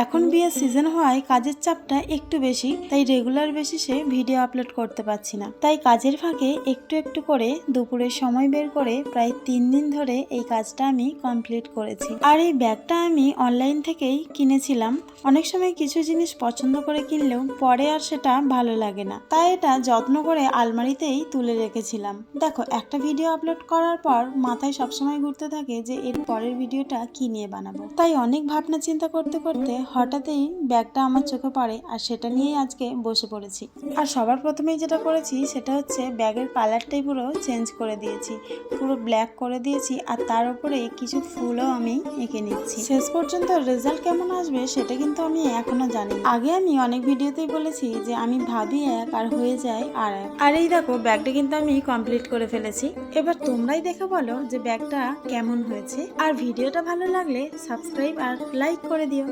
এখন বিয়ের সিজন হওয়ায় কাজের চাপটা একটু বেশি, তাই রেগুলার বেসিসে ভিডিও আপলোড করতে পারছি না। তাই কাজের ফাঁকে একটু একটু করে দুপুরের সময় বের করে প্রায় 3 দিন ধরে এই কাজটা আমি কমপ্লিট করেছি। আর এই ব্যাগটা আমি অনলাইন থেকেই কিনেছিলাম। অনেক সময় কিছু জিনিস পছন্দ করে কিনলেও পরে আর সেটা ভালো লাগে না, তাই এটা যত্ন করে আলমারিতেই তুলে রেখেছিলাম। দেখো, একটা ভিডিও আপলোড করার পর মাথায় সবসময় ঘুরতে থাকে যে এর পরের ভিডিওটা কি নিয়ে বানাবো। তাই অনেক ভাবনা চিন্তা করতে করতে হঠাৎই ব্যাগটা আমার চোখে পড়ে, আর সেটা নিয়েই আজকে বসে পড়েছি। আর সবার প্রথমেই যেটা করেছি সেটা হচ্ছে ব্যাগের কালারটাই পুরো চেঞ্জ করে দিয়েছি, পুরো ব্ল্যাক করে দিয়েছি, আর তার উপরে কিছু ফুলও আমি এঁকে নিচ্ছি। শেষ পর্যন্ত রেজাল্ট কেমন আসবে সেটা কিন্তু আমি এখনো জানি। আগে আমি অনেক ভিডিওতেই বলেছি যে আমি ভাবি এক আর হয়ে যায় আর এক। আর এই দেখো, ব্যাগটা কিন্তু আমি কমপ্লিট করে ফেলেছি। এবার তোমরাই দেখে বলো যে ব্যাগটা কেমন হয়েছে, আর ভিডিওটা ভালো লাগলে সাবস্ক্রাইব আর লাইক করে দিও।